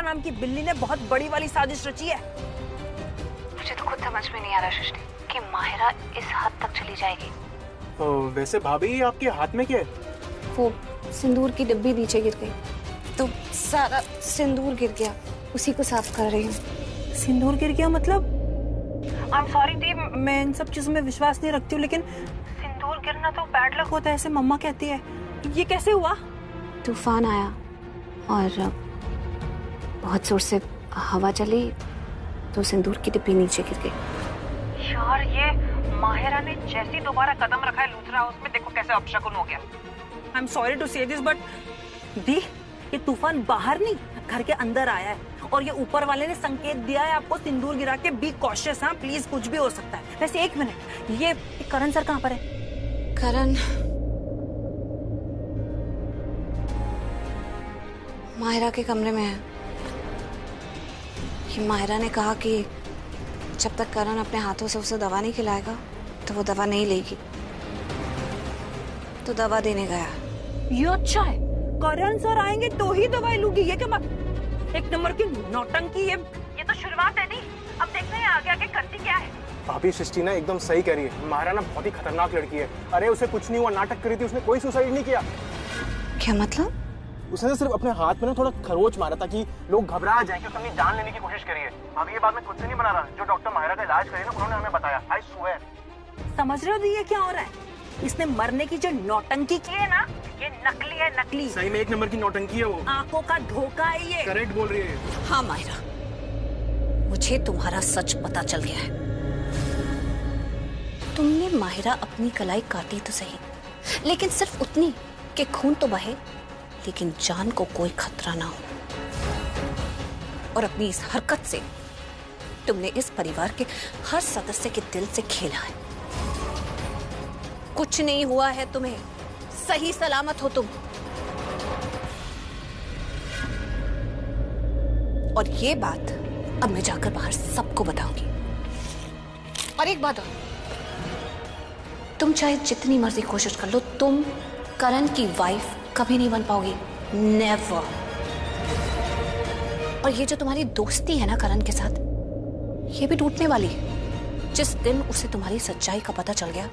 नाम की बिल्ली ने बहुत बड़ी वाली साजिश रची है। मुझे तो खुद समझ में नहीं आ रहा सृष्टि कि माहिरा इस हद तक चली जाएगी। वैसे भाभी आपके हाथ में क्या है? वो सिंदूर की डिब्बी नीचे गिर गई तो सारा सिंदूर गिर गया, उसी को साफ कर रही हूँ। सिंदूर गिर गया मतलब? आई एम सॉरी दी, मैं इन सब चीजों में विश्वास नहीं रखती हूँ, लेकिन सिंदूर गिरना तो बैड लक होता है, ऐसे मम्मा कहती है। ये कैसे हुआ? तूफान आया और बहुत जोर से हवा चली तो सिंदूर की डिब्बी नीचे गिर गई। यार ये माहिरा ने जैसी दोबारा कदम रखा है लूथरा हाउस में, देखो कैसे अपशकुन हो गया। आई एम सॉरी टू से दिस बट दी, ये तूफान बाहर नहीं घर के अंदर आया है और ये ऊपर वाले ने संकेत दिया है आपको सिंदूर गिरा के बी कॉशियस। हाँ प्लीज, कुछ भी हो सकता है। वैसे एक मिनट, ये करण सर कहाँ पर है? करण माहिरा के कमरे में है। कि माहिरा ने कहा कि जब तक करण अपने हाथों से उसे दवा नहीं खिलाएगा तो वो दवा नहीं लेगी, तो दवा देने गया। ये अच्छा है, करण सर आएंगे तो ही दवाई लूंगी। ये क्या बात, एक नंबर की नौटंकी। ये तो शुरुआत है दी, अब देखते हैं आगे आगे करती क्या है। भाभी सृष्टि ना एकदम सही कह रही है, माहिरा ना बहुत ही खतरनाक लड़की है। अरे उसे कुछ नहीं हुआ, नाटक करी थी, उसने कोई सुसाइड नहीं किया। क्या मतलब? उसने सिर्फ अपने हाथ में ना थोड़ा खरोच मारा ताकि लोग घबरा जाएं कि उसने अपनी जान लेने की कोशिश करी है। अभी ये बात मैं खुद से नहीं बना रहा, जो डॉक्टर माहिरा का इलाज करे ना उन्होंने हमें बताया। I swear. समझ रहे हो दी ये क्या हो रहा है? इसने मरने की जो नौटंकी की है ना, ये नकली है, नकली। सही में एक नंबर की नौटंकी है वो, आंखों का धोखा है ये। करेक्ट बोल रही है। हाँ माहिरा, मुझे तुम्हारा सच पता चल गया है। तुमने माहिरा अपनी कलाई काटी तो सही, लेकिन सिर्फ उतनी कि खून तो बहे लेकिन जान को कोई खतरा ना हो। और अपनी इस हरकत से तुमने इस परिवार के हर सदस्य के दिल से खेला है। कुछ नहीं हुआ है तुम्हें, सही सलामत हो तुम। और ये बात अब मैं जाकर बाहर सबको बताऊंगी। और एक बात और, तुम चाहे जितनी मर्जी कोशिश कर लो, तुम करण की वाइफ कभी नहीं बन पाओगी, नेवर। और ये जो तुम्हारी दोस्ती है ना करण के साथ, ये भी टूटने वाली है। जिस दिन उसे तुम्हारी सच्चाई का पता चल गया,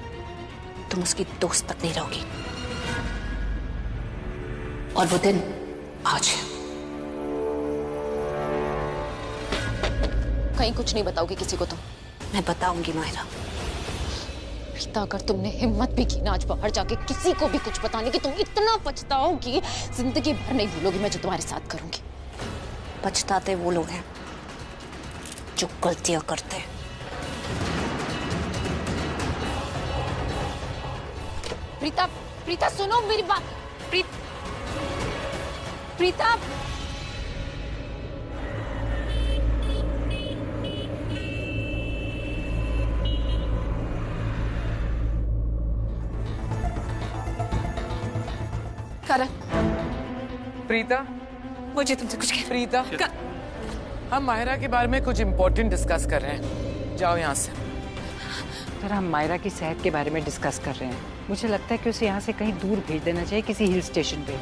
तुम उसकी दोस्त तक नहीं रहोगी। और वो दिन आज है। कहीं कुछ नहीं बताओगी किसी को तुम? मैं बताऊंगी माहिरा। प्रीता, अगर तुमने हिम्मत भी की ना आज बाहर जाके किसी को भी कुछ बताने की, तुम इतना पछताओगी, जिंदगी भर नहीं भूलोगी मैं जो तुम्हारे साथ करूंगी। पछताते वो लोग हैं जो गलतियां करते हैं। प्रीता, प्रीता सुनो मेरी बात। प्रीता, करण। प्रीता, मुझे तुमसे कुछ कहना। प्रीता, हम माहिरा के बारे में कुछ इम्पोर्टेंट डिस्कस कर रहे हैं, जाओ यहाँ से। सर, हम माहिरा की सेहत के बारे में डिस्कस कर रहे हैं। मुझे लगता है कि उसे यहाँ से कहीं दूर भेज देना चाहिए, किसी हिल स्टेशन पे।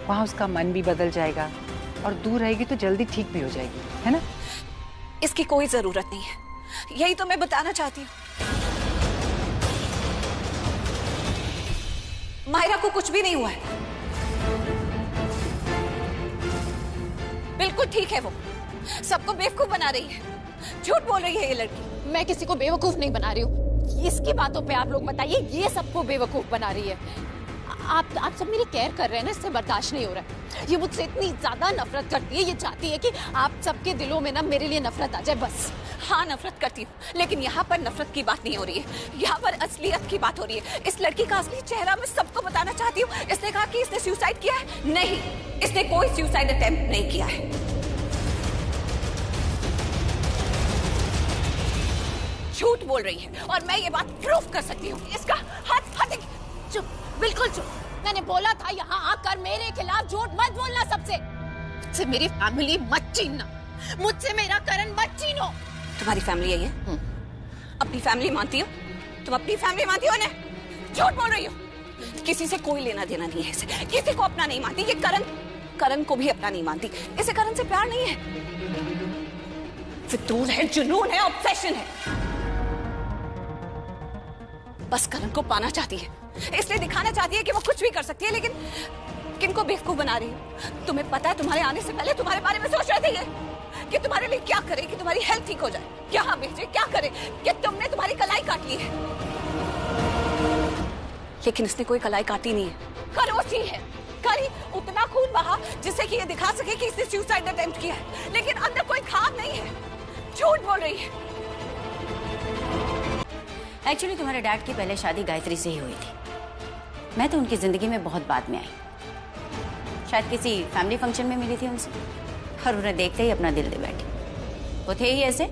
वहाँ उसका मन भी बदल जाएगा और दूर रहेगी तो जल्दी ठीक भी हो जाएगी, है ना? इसकी कोई जरूरत नहीं है, यही तो मैं बताना चाहती हूँ। माहिरा को कुछ भी नहीं हुआ है, बिल्कुल ठीक है। वो सबको बेवकूफ बना रही है, झूठ बोल रही है ये लड़की। मैं किसी को बेवकूफ नहीं बना रही हूँ, इसकी बातों पे आप लोग बताइए, ये सबको बेवकूफ बना रही है। आप सब मेरी केयर कर रहे हैं ना, इससे बर्दाश्त नहीं हो रहा है। ये मुझसे इतनी ज्यादा नफरत करती है, ये चाहती है कि आप सबके दिलों में ना मेरे लिए नफरत आ जाए, बस। हाँ नफरत करती हूँ, लेकिन यहाँ पर नफरत की बात नहीं हो रही है, यहाँ पर असलियत की बात हो रही है। इस लड़की का असली चेहरा मैं सबको बताना चाहती हूँ। इसने कहा कि इसने सुसाइड किया है, नहीं, इसने कोई सुसाइड अटेम्प्ट नहीं किया है। झूठ बोल रही है और मैं ये बात प्रूफ कर सकती हूँ। इसका हाथ चुप, बिल्कुल चुप। मैंने बोला था यहाँ आकर मेरे खिलाफ झूठ मत बोलना सबसे। मुझसे मेरी फैमिली मत छीनना, मुझसे मेरा करण मत छीनो। तुम्हारी फैमिली है ये? अपनी फैमिली मानती हो तुम? अपनी फैमिली मानती हो ना? झूठ बोल रही हो। किसी से कोई लेना देना नहीं है इसे, किसी को अपना नहीं मानती। ये करण करण को भी अपना नहीं मानती। इसे करण से प्यार नहीं है, फितूर है, जुनून है, ऑब्सेशन है। बस करण को पाना चाहती है, इसलिए दिखाना चाहती है कि वो कुछ भी कर सकती है। लेकिन किनको बेवकूफ बना रही है? तुम्हें पता है तुम्हारे आने से पहले तुम्हारे बारे में सोच रही थी कि तुम्हारे लिए क्या करे, कि तुम्हारी हेल्थ ठीक हो जाए, क्या भेजे, क्या करे, कि तुमने तुम्हारी कलाई काट ली है। लेकिन इसने कोई कलाई काटी नहीं है, खरोची है। करी उतना खून बहा जिससे कि ये दिखा सके कि इसने सुसाइड अटेम्प्ट किया है, लेकिन अंदर कोई खाम नहीं है, झूठ बोल रही है। एक्चुअली तुम्हारे डैड की पहले शादी गायत्री से ही हुई थी। मैं तो उनकी जिंदगी में बहुत बाद में आई, शायद किसी फैमिली फंक्शन में मिली थी उनसे, और उन्हें देखते ही अपना दिल दे बैठी। वो थे ही ऐसे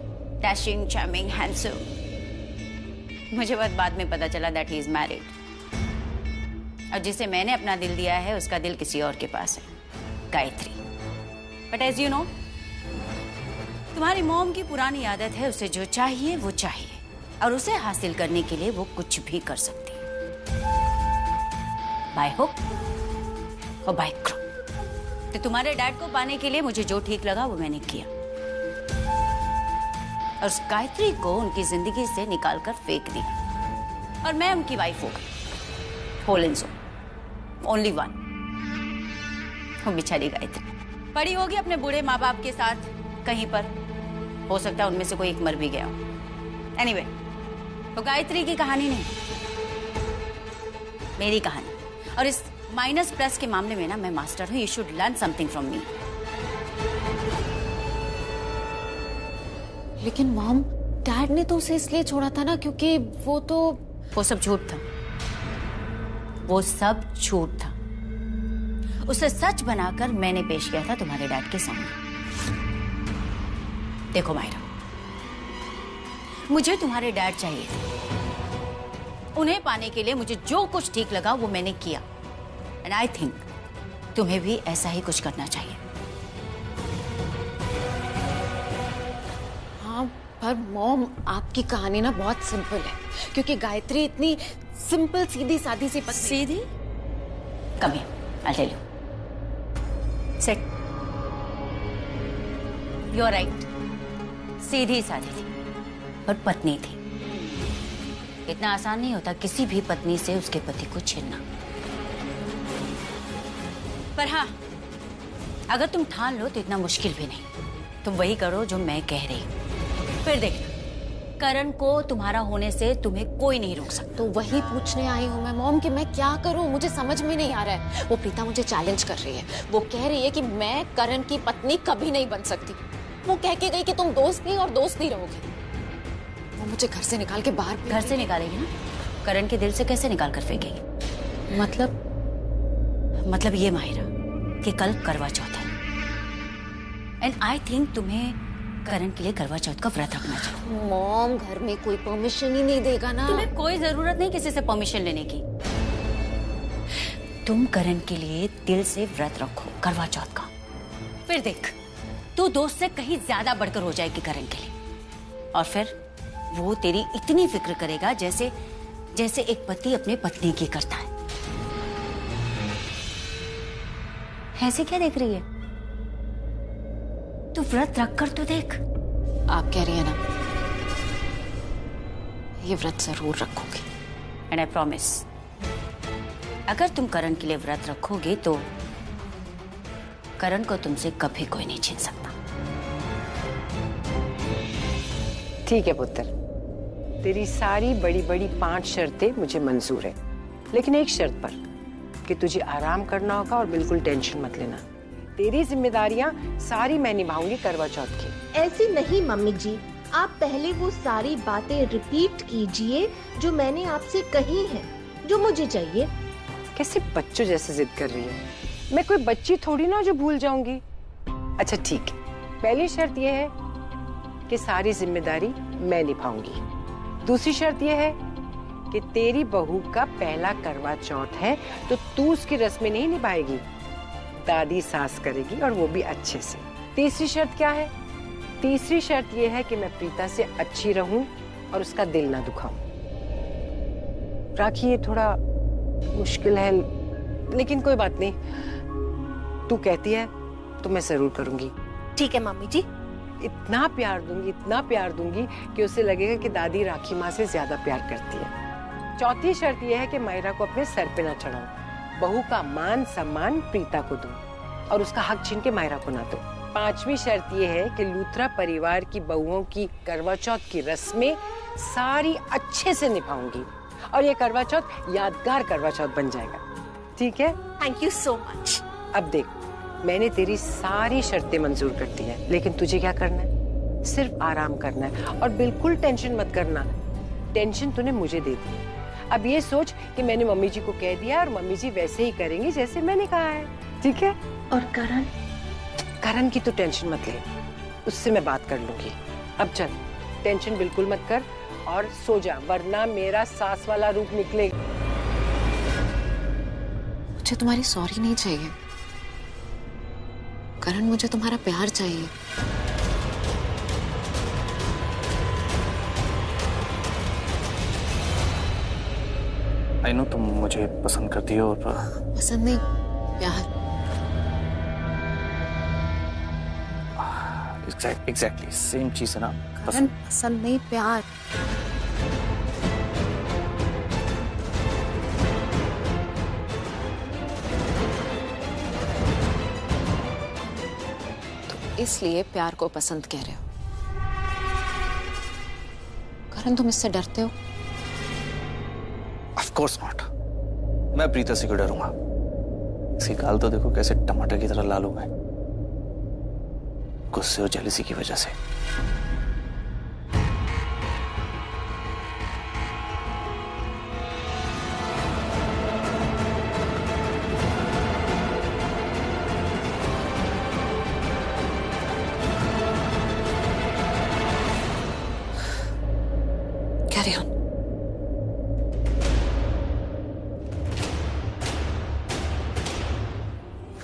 डैशिंग, चार्मिंग, हैंडसम। मुझे बहुत बाद में पता चला दैट ही इज मैरिड, और जिसे मैंने अपना दिल दिया है उसका दिल किसी और के पास है, Gayatri. But as you know, तुम्हारी मॉम की पुरानी आदत है, उसे जो चाहिए वो चाहिए, और उसे हासिल करने के लिए वो कुछ भी कर सकती है, बाय हुक और बाय क्रुक। तो तुम्हारे डैड को पाने के लिए मुझे जो ठीक लगा वो मैंने किया, और उस गायत्री को उनकी जिंदगी से निकालकर फेंक दिया, और मैं उनकी वाइफ हो गई, whole and soul, only one. वो बेचारी गायत्री पड़ी होगी अपने बूढ़े माँ बाप के साथ कहीं पर, हो सकता है उनमें से कोई एक मर भी गया हो। एनीवे, तो गायत्री की कहानी नहीं, मेरी कहानी। और इस माइनस प्लस के मामले में ना मैं मास्टर हूं। You should learn something from me. लेकिन मॉम, डैड ने तो उसे इसलिए छोड़ा था ना क्योंकि वो सब झूठ था, वो सब झूठ था। उसे सच बनाकर मैंने पेश किया था तुम्हारे डैड के सामने। देखो मायरा, मुझे तुम्हारे डैड चाहिए थे, उन्हें पाने के लिए मुझे जो कुछ ठीक लगा वो मैंने किया, एंड आई थिंक तुम्हें भी ऐसा ही कुछ करना चाहिए। हाँ, पर मॉम आपकी कहानी ना बहुत सिंपल है, क्योंकि गायत्री इतनी सिंपल सीधी सादी सी पत्नी। सीधी? Come here, I tell you. Set. You are right, सीधी सादी थी, पर पत्नी थी। इतना आसान नहीं होता किसी भी पत्नी से उसके पति को छीनना। पर हाँ, अगर तुम ठान लो तो इतना मुश्किल भी नहीं। तुम वही करो जो मैं कह रही हूं, फिर देखना करण को तुम्हारा होने से तुम्हें कोई नहीं रोक सकता। तो वही पूछने आई हूँ मैं मॉम कि मैं क्या करूँ, मुझे समझ में नहीं आ रहा है। वो प्रीता मुझे चैलेंज कर रही है, वो कह रही है कि मैं करण की पत्नी कभी नहीं बन सकती। वो कह के गई कि तुम दोस्त नहीं और दोस्त नहीं रहोगे। वो मुझे घर से निकाल के बाहर, घर से निकालेगी ना, करण के दिल से कैसे निकाल कर फेंकेगी? मतलब ये माहिरा कि कल करवा चौथ है, एंड आई थिंक तुम्हें करण के लिए करवा चौथ का व्रत रखना चाहिए। मॉम, घर में कोई परमिशन ही नहीं देगा ना। तुम्हें कोई जरूरत नहीं किसी से परमिशन लेने की। तुम करण के लिए दिल से व्रत रखो करवा चौथ का, फिर देख तू दोस्त से कहीं ज्यादा बढ़कर हो जाएगी करण के लिए, और फिर वो तेरी इतनी फिक्र करेगा जैसे एक पति अपने पत्नी की करता है। ऐसे क्या देख रही है? तू व्रत रख कर तो देख। आप कह रही है ना, ये व्रत जरूर रखोगी। एंड आई प्रॉमिस, अगर तुम करण के लिए व्रत रखोगे तो करण को तुमसे कभी कोई नहीं छीन सकता। ठीक है पुत्र, तेरी सारी बड़ी बड़ी 5 शर्तें मुझे मंजूर है, लेकिन एक शर्त पर कि तुझे आराम करना होगा और बिल्कुल टेंशन मत लेना। तेरी जिम्मेदारियां सारी मैं निभाऊंगी करवा चौथ की। ऐसी नहीं मम्मी जी, आप पहले वो सारी बातें रिपीट कीजिए जो मैंने आपसे कही हैं, जो मुझे चाहिए। कैसे बच्चों जैसे जिद कर रही है? मैं कोई बच्ची थोड़ी ना जो भूल जाऊंगी। अच्छा ठीक है, पहली शर्त यह है कि सारी जिम्मेदारी मैं निभाऊंगी। दूसरी शर्त यह है कि तेरी बहू का पहला करवा चौथ है तो तू उसकी रस्में नहीं निभाएगी, दादी सास करेगी, और वो भी अच्छे से। तीसरी शर्त क्या है? तीसरी शर्त यह है कि मैं प्रीता से अच्छी रहूं और उसका दिल ना दुखाऊं। राखी, ये थोड़ा मुश्किल है, लेकिन कोई बात नहीं, तू कहती है तो मैं जरूर करूंगी। ठीक है मम्मी जी। इतना प्यार दूंगी कि उसे लगेगा कि दादी राखी माँ से ज्यादा प्यार करती है। चौथी शर्त यह है कि मायरा को अपने सर पे ना चढ़ाऊं। बहू का मान सम्मान प्रीता को दूं और उसका हक छीन के मायरा को ना दूं। पांचवी शर्त यह है कि लूथरा परिवार की बहुओं की करवा चौथ की रस्में सारी अच्छे से निभाऊंगी और ये करवा चौथ यादगार करवा चौथ बन जाएगा। ठीक है? Thank you so much. अब देख, मैंने तेरी सारी शर्तें मंजूर कर दी है, लेकिन तुझे क्या करना है? सिर्फ आराम करना है और बिल्कुल टेंशन मत करना। टेंशन तूने मुझे दे दी। अब ये सोच कि मैंने मम्मी जी को कह दिया और मम्मी जी वैसे ही करेंगी जैसे मैंने कहा है। ठीक है? और करण? करण की तो टेंशन मत ले, उससे मैं बात कर लूंगी। अब चल, टेंशन बिल्कुल मत कर और सो जा, वरना मेरा सास वाला रूप निकलेगा। मुझे तुम्हारी सॉरी नहीं चाहिए करण, मुझे तुम्हारा प्यार चाहिए। आई नो तुम मुझे पसंद करती हो और पसंद नहीं, प्यार। एग्जैक्टली सेम चीज है ना। करण, पसंद नहीं, प्यार। इसलिए प्यार को पसंद कह रहे हो। करण, तुम इससे डरते हो? Of course not. मैं प्रीता से क्यों डरूंगा? इसकी गाल तो देखो कैसे टमाटर की तरह लाल हो गए, गुस्से और जेलसी की वजह से। Carry on.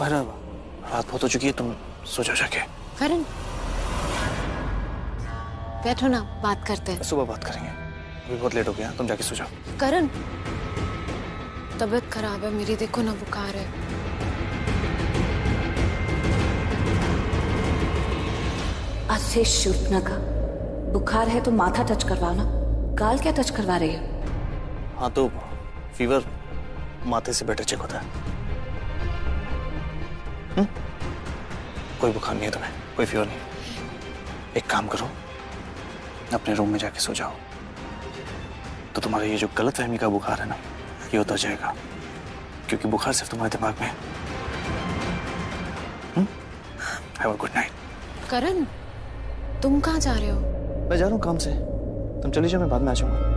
रात बहुत हो चुकी है, तुम सो जाओ जाके। करण, बैठो ना, बात करते हैं। सुबह बात करेंगे, अभी बहुत लेट हो गया, तुम जाके सो जाओ। करण, तबीयत खराब है मेरी, देखो ना, बुखार है। अच्छे शूटनका, बुखार है तो माथा टच करवाओ ना, गाल क्या टच करवा रही हो? हाँ तो फीवर माथे से बेटर चेक होता है। कोई बुखार नहीं है तुम्हें, कोई फीवर नहीं। एक काम करो, अपने रूम में जाके सो जाओ, तो तुम्हारा ये जो गलतफहमी का बुखार है ना, ये उतर जाएगा, क्योंकि बुखार सिर्फ तुम्हारे दिमाग में है। Have a good night. Karan, तुम कहाँ जा रहे हो? मैं जा रहा हूँ काम से, तुम चली जाओ, मैं बाद में आ जाऊंगा।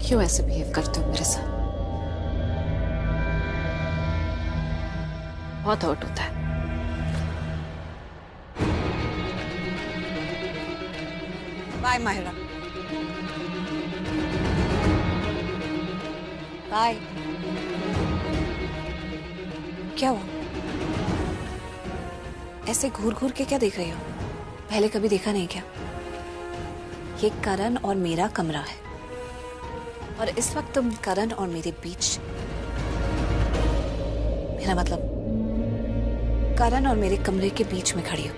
क्यों ऐसे बिहेव करते हो मेरे साथ? बहुत हर्ट होता है। बाय माहिरा। बाय। क्या हुआ? ऐसे घूर घूर के क्या देख रही हो? पहले कभी देखा नहीं क्या? ये करण और मेरा कमरा है और इस वक्त तुम करण और मेरे बीच, मेरा मतलब करण और मेरे कमरे के बीच में खड़ी हो।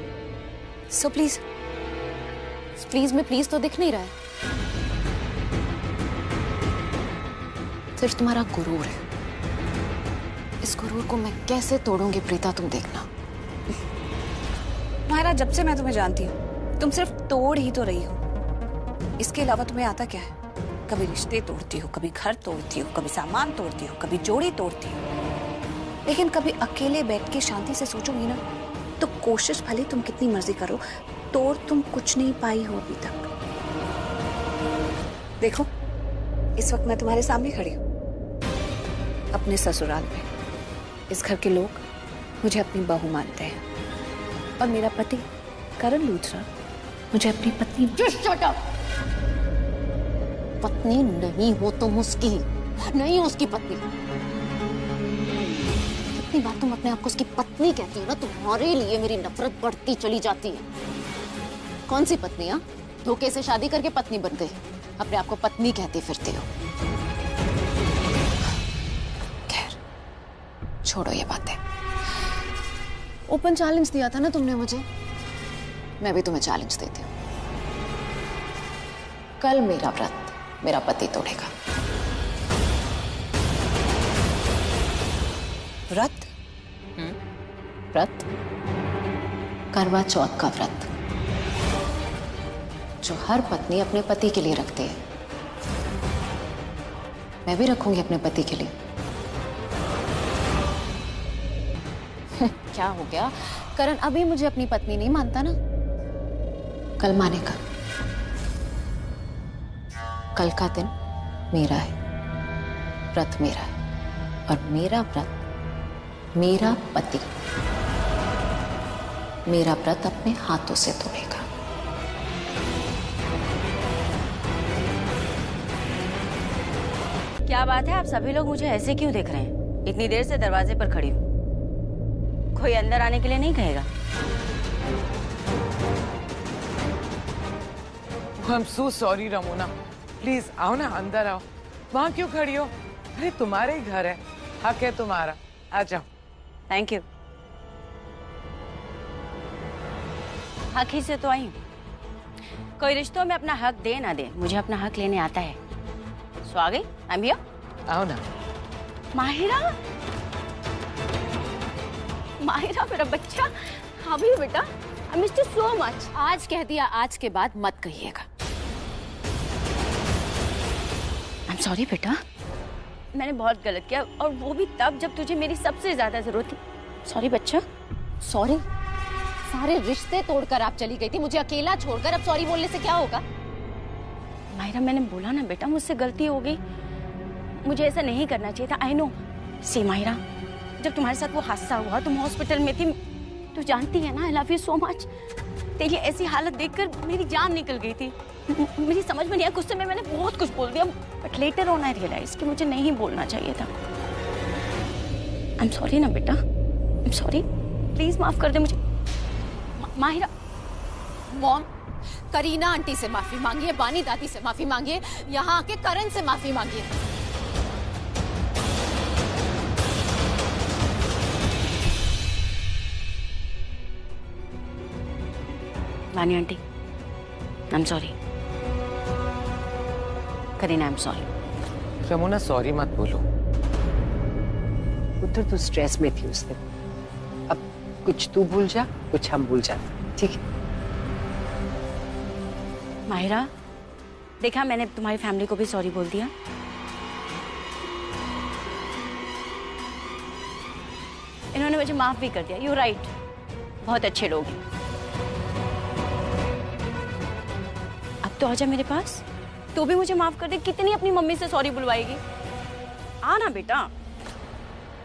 So please. प्लीज में प्लीज तो दिख नहीं रहा है, सिर्फ तुम्हारा गुरूर है। इस गुरूर को मैं कैसे तोड़ूंगी प्रीता, तुम देखना। माहिरा, जब से मैं तुम्हें जानती हूँ तुम सिर्फ तोड़ ही तो रही हो, इसके अलावा तुम्हें आता क्या है? कभी रिश्ते तोड़ती हो, कभी घर तोड़ती हो, कभी सामान तोड़ती हो, कभी जोड़ी तोड़ती हो, लेकिन कभी अकेले बैठ के शांति से सोचोगी ना, तो कोशिश भले तुम कितनी मर्जी करो, तोड़ तुम कुछ नहीं पाई हो अभी तक। देखो, इस वक्त मैं तुम्हारे सामने खड़ी हूँ, अपने ससुराल में। इस घर के लोग मुझे अपनी बहू मानते हैं और मेरा पति करण लूथरा मुझे अपनी पत्नी। Shut up! पत्नी नहीं हो तुम उसकी, नहीं हो उसकी पत्नी। कितनी बार तुम अपने आप को उसकी पत्नी कहती हो ना, तुम्हारे लिए मेरी नफरत बढ़ती चली जाती है। कौन सी पत्नी? हाँ, धोखे से शादी करके पत्नी बन गई, अपने आप को पत्नी कहती फिरती हो। खैर छोड़ो ये बातें। ओपन चैलेंज दिया था ना तुमने मुझे, मैं भी तुम्हें चैलेंज देती हूँ। कल मेरा व्रत मेरा पति तोड़ेगा। व्रत? व्रत, करवा चौथ का व्रत, जो हर पत्नी अपने पति के लिए रखती है। मैं भी रखूंगी अपने पति के लिए। क्या हो गया करण, अभी मुझे अपनी पत्नी नहीं मानता ना? कल मानेगा। कल का दिन मेरा है, व्रत मेरा है, और मेरा व्रत मेरा पति मेरा व्रत अपने हाथों से तोड़ेगा। क्या बात है, आप सभी लोग मुझे ऐसे क्यों देख रहे हैं? इतनी देर से दरवाजे पर खड़ी हूँ, कोई अंदर आने के लिए नहीं कहेगा? I am so sorry Ramona, please आओ ना, अंदर आओ। वहां क्यों खड़ी हो? अरे तुम्हारे ही घर है, हक है तुम्हारा, आ जाओ। Thank you. हक ही से तो आई हूँ। कोई रिश्तों में अपना हक दे ना दे, मुझे अपना हक लेने आता है। सो आ गई, आई एम हियर। आओ ना। माहिरा, माहिरा मेरा बच्चा, हाँ भी बेटा, I miss you so much. आज कह दिया, आज के बाद मत कहिएगा। आई एम सॉरी बेटा, मैंने बहुत गलत किया, और वो भी तब जब तुझे मेरी सबसे ज्यादा जरूरत थी। सॉरी बच्चा। सॉरी? सारे रिश्ते तोड़कर आप चली गई थी, मुझे अकेला छोड़कर। अब सॉरी बोलने से क्या होगा? माहिरा, मैंने बोला ना बेटा, मुझसे गलती हो गई, मुझे ऐसा नहीं करना चाहिए था। I know. सी माहिरा, जब तुम्हारे साथ वो हादसा हुआ, तुम हॉस्पिटल में थी, तू जानती है ना, I love you so much. तेरी ऐसी हालत देखकर मेरी जान निकल गई थी। मेरी समझ में नहीं आया, गुस्से में मैंने बहुत कुछ बोल दिया, but later on I realise कि मुझे नहीं बोलना चाहिए था। आई एम सॉरी ना बेटा, आई एम सॉरी, प्लीज माफ कर दे मुझे। माहिरा। मॉम, करीना आंटी से माफी मांगिए, बानी दादी से माफी मांगिए, यहाँ आके करण से माफी मांगिए। बानी aunty, I am sorry. Kareena, I am sorry. Ramona sorry मत बोलो। पुत्र तू स्ट्रेस में थी उस दिन, अब कुछ तू भूल जा, कुछ हम भूल जाते, ठीक है? माहिरा, देखा, मैंने तुम्हारी फैमिली को भी सॉरी बोल दिया। इन्होंने मुझे माफ भी कर दिया। यू राइट, बहुत अच्छे लोग हैं। अब तो आजा मेरे पास, तो भी मुझे माफ कर दे। कितनी अपनी मम्मी से सॉरी बुलवाएगी? आना बेटा।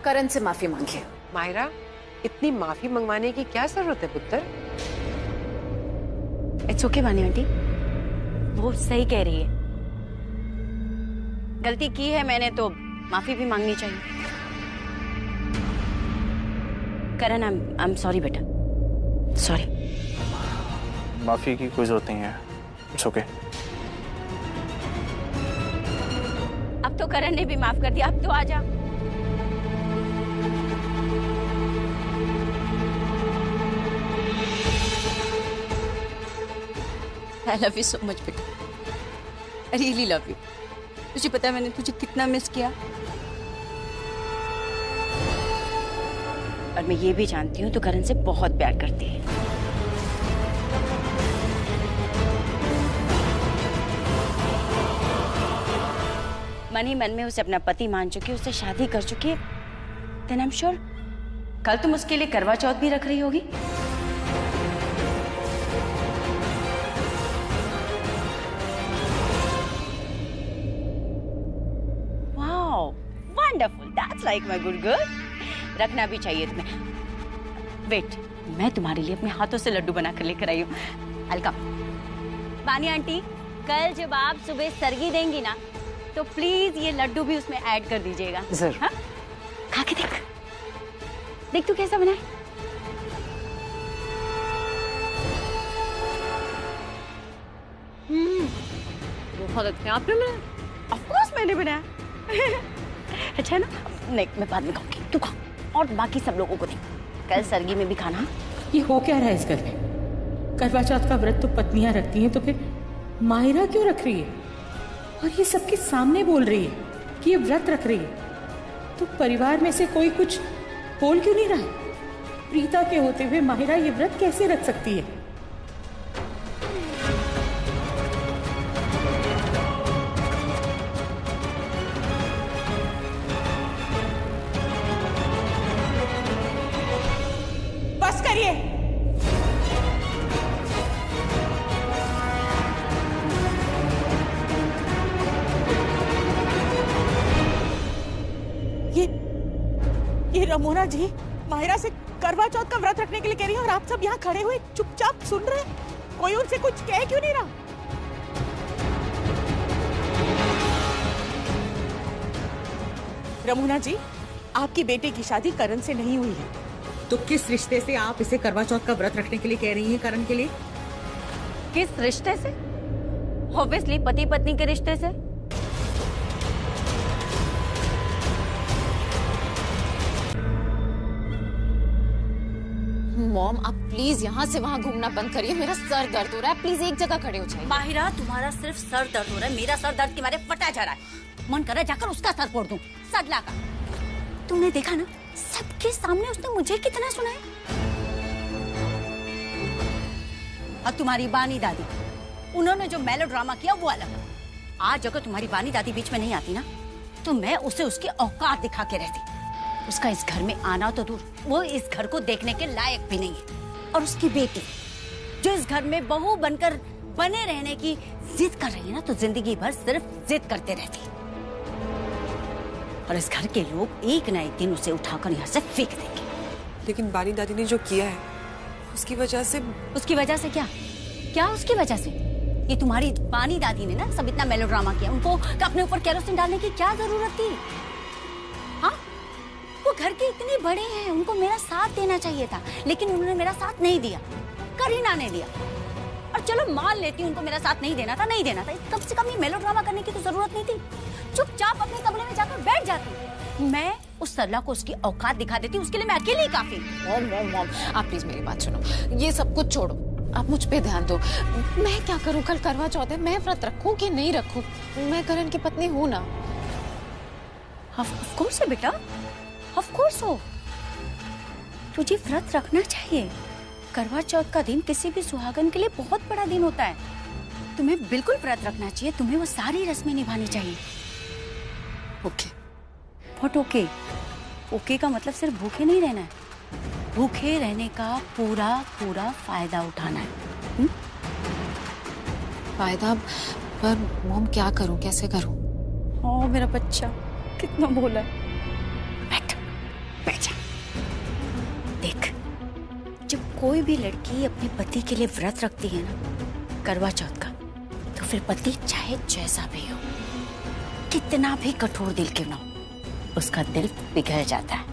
करण से माफी मांगिए। माहिरा, इतनी माफी मंगवाने की क्या जरूरत है पुत्र? इट्स ओके बानी आंटी, वो सही कह रही है। गलती की है मैंने तो माफी भी मांगनी चाहिए। करण, आई एम सॉरी बेटा, सॉरी। माफी की कोई जरूरत नहीं है, इट्स ओके। अब तो करण ने भी माफ कर दिया, अब तो आजा। I love you so much बेटा, I really love you। तुझे पता है मैंने तुझे कितना मिस किया। और मैं ये भी जानती हूँ तू करण से बहुत प्यार करती है। मन ही मन में उसे अपना पति मान चुकी है, उससे शादी कर चुकी है। देन आई एम श्योर कल तुम उसके लिए करवा चौथ भी रख रही होगी। Wow, wonderful, that's like my good girl. रखना भी चाहिए तुम्हें। वेट, मैं तुम्हारे लिए अपने हाथों से लड्डू बनाकर लेकर आई हूँ। अलकम। बानी आंटी, कल जब आप सुबह सरगी देंगी ना, तो प्लीज ये लड्डू भी उसमें ऐड कर दीजिएगा। जरूर। हाँ? खा के देख, देख तू कैसा बना है। बहुत अच्छे। आपने बनाया? ऑफ कोर्स मैंने बनाया। अच्छा है ना? नहीं, मैं बाद में खाऊंगी, तू खा और बाकी सब लोगों को दे। कल सरगी में भी खाना। ये हो क्या रहा है इस घर में? करवा चौथ का व्रत तो पत्नियां रखती हैं, तो फिर माहिरा क्यों रख रही है? और ये सबके सामने बोल रही है कि ये व्रत रख रही है। तो परिवार में से कोई कुछ बोल क्यों नहीं रहा है? प्रीता के होते हुए माहिरा ये व्रत कैसे रख सकती है? बस करिए। ये रमोना जी माहिरा से करवा चौथ का व्रत रखने के लिए कह रही है और आप सब यहाँ खड़े हुए चुपचाप सुन रहे हैं। कोई उनसे कुछ कह क्यों नहीं रहा? रमोना जी, आपकी बेटे की शादी करण से नहीं हुई है, तो किस रिश्ते से आप इसे करवा चौथ का व्रत रखने के लिए कह रही हैं करण के लिए? किस रिश्ते से? ऑब्वियसली पति पत्नी के रिश्ते से। मॉम, आप प्लीज यहाँ से वहाँ घूमना बंद करिए, मेरा सर दर्द हो रहा है। प्लीज एक जगह खड़े हो जाइए। माहिरा, तुम्हारा सिर्फ सर दर्द हो रहा है, मेरा सर दर्द के मारे फटा जा रहा है। मन कर रहा है जाकर उसका सर फोड़ दूं, सडला का। तुमने देखा ना, सबके सामने उसने मुझे कितना सुनाया। और तुम्हारी बानी दादी, उन्होंने जो मेलोड्रामा किया वो अलग। आज अगर तुम्हारी बानी दादी बीच में नहीं आती ना, तो मैं उसे उसकी औकात दिखा के रहती। उसका इस घर में आना तो दूर, वो इस घर को देखने के लायक भी नहीं है। और उसकी बेटी जो इस घर में बहू बनकर बने रहने की जिद कर रही है ना, तो जिंदगी भर सिर्फ जिद करते रहती। और इस घर के लोग एक ना एक दिन उसे उठाकर यहाँ से फेंक देंगे। लेकिन बानी दादी ने जो किया है उसकी वजह से। उसकी वजह से क्या? क्या उसकी वजह से? ये तुम्हारी बानी दादी ने ना सब इतना मेलोड्रामा किया। उनको अपने ऊपर केरोसिन डालने की क्या जरूरत थी? हाँ, वो घर के इतने बड़े हैं, उनको मेरा साथ देना चाहिए था, लेकिन उन्होंने मेरा साथ नहीं दिया। करीना ने दिया। और चलो मान लेती उनको मेरा साथ नहीं देना था, नहीं देना था, कम से कम ये मेलोड्रामा करने की तो जरूरत नहीं थी। चुपचाप अपने कमरे में जाकर बैठ जाती। मैं उस सरला को उसकी औकात दिखा देती, उसके लिए मैं अकेली ही काफी। मॉम, आप प्लीज मेरी बात सुनो, ये सब कुछ छोड़ो, आप मुझ पे ध्यान दो। मैं क्या करूं? कल करवा चौथ है, मैं व्रत रखूं कि नहीं रखूं? मैं करण की पत्नी हूं ना। ऑफ कोर्स है बेटा, ऑफ कोर्स हो। तुझे व्रत रखना चाहिए। करवा चौथ का दिन किसी भी सुहागन के लिए बहुत बड़ा दिन होता है। तुम्हें बिल्कुल व्रत रखना चाहिए, तुम्हें वो सारी रस्में निभानी चाहिए। ओके। What okay? ओके का मतलब सिर्फ भूखे नहीं रहना है, भूखे रहने का पूरा पूरा फायदा उठाना है। फायदा? पर मॉम क्या करूं, कैसे करूं? ओ मेरा बच्चा कितना भोला है। बैठ, बैठ जा। देख, जब कोई भी लड़की अपने पति के लिए व्रत रखती है ना करवा चौथ का, तो फिर पति चाहे जैसा भी हो, कितना भी कठोर दिल क्यों ना हो, उसका दिल पिघल जाता है।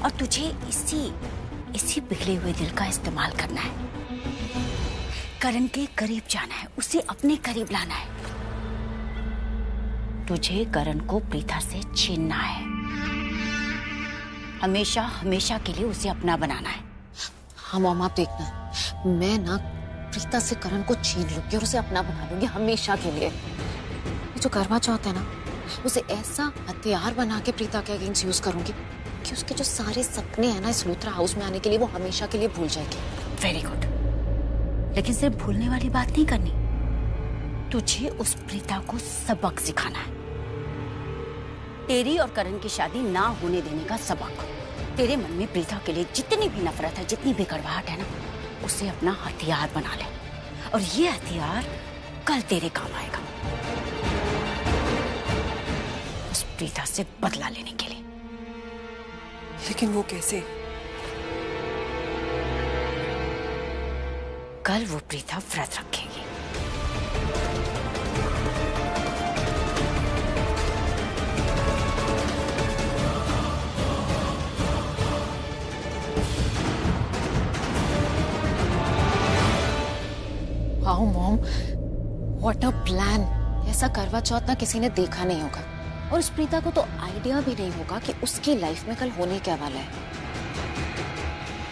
और तुझे इसी पिघले हुए दिल का इस्तेमाल करना है। करण के करीब जाना है, उसे अपने करीब लाना है। तुझे करण को प्रीता से छीनना है, हमेशा हमेशा के लिए उसे अपना बनाना है। हाँ मॉम, आप देखना, मैं ना प्रीता से करण को छीन लूंगी और उसे अपना बना लूंगी हमेशा के लिए। ये जो करवा चौथ है ना, उसे ऐसा हथियार बना के प्रीता के अगेंस्ट यूज करूंगी कि उसके जो सारे सपने हैं ना इस लूथरा हाउस में आने के लिए, वो हमेशा के लिए भूल जाएगी। वेरी गुड, लेकिन सिर्फ भूलने वाली बात नहीं करनी, तुझे उस प्रीता को सबक सिखाना है। तेरी और करण की शादी ना होने देने का सबक। तेरे मन में प्रीता के लिए जितनी भी नफरत है, जितनी भी कड़वाहट है ना, उसे अपना हथियार बना ले। और ये हथियार कल तेरे काम आएगा, उस प्रीता से बदला लेने के लिए। लेकिन वो कैसे? कल वो प्रीता व्रत रखेगी। Wow mom, what a plan. ऐसा करवा चौथ ना किसी ने देखा नहीं होगा, और उस प्रीता को तो आइडिया भी नहीं होगा कि उसकी लाइफ में कल होने क्या वाला है।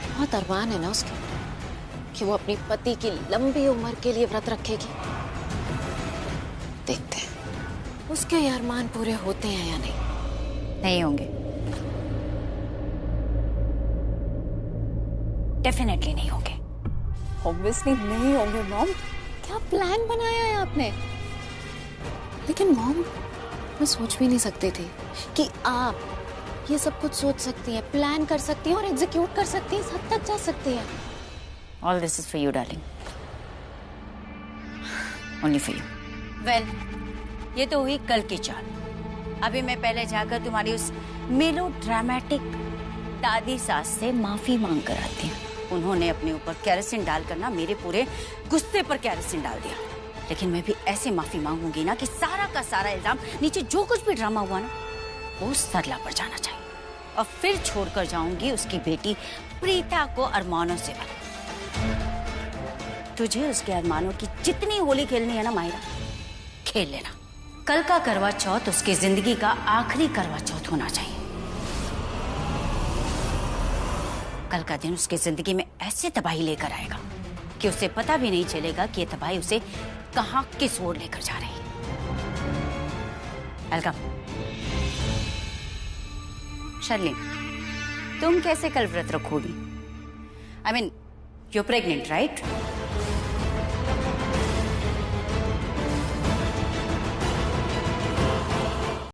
बहुत अरमान है ना उसके कि वो अपनी पति की लंबी उम्र के लिए व्रत रखेगी। देखते हैं उसके ये अरमान पूरे होते हैं या नहीं। नहीं होंगे, डेफिनेटली नहीं होंगे। ऑब्वियसली नहीं होंगे मॉम। क्या प्लान बनाया है आपने? लेकिन मॉम, मैं सोच भी नहीं सकती थी कि आप ये सब कुछ सोच सकती हैं, प्लान कर सकती हैं और एग्जीक्यूट कर सकती हैं, इस हद तक जा सकती हैं। All this is for you, darling. Only for you. Well, ये तो हुई कल की चाल। अभी मैं पहले जाकर तुम्हारी उस मेलो ड्रामेटिक दादी सास से माफी मांग कर आती हूँ। उन्होंने अपने ऊपर केरोसिन डालकर ना मेरे पूरे गुस्से पर केरोसिन डाल दिया। लेकिन मैं भी ऐसे माफी मांगूंगी ना कि सारा का सारा इल्जाम, नीचे जो कुछ भी ड्रामा हुआ ना, वो सरला पर जाना चाहिए। और फिर छोड़कर जाऊंगी उसकी बेटी प्रीता को अरमानों से बना। तुझे उसके अरमानों की जितनी होली खेलनी है ना माहिरा, खेल लेना। कल का करवा चौथ उसकी जिंदगी का आखिरी करवा चौथ होना चाहिए। कल का दिन उसकी जिंदगी में ऐसे तबाही लेकर आएगा कि उसे पता भी नहीं चलेगा कि ये तबाही उसे कहां किस ओर लेकर जा रही है। वेलकम। शर्लिन, तुम कैसे कल व्रत रखोगी? I mean, you're pregnant, right?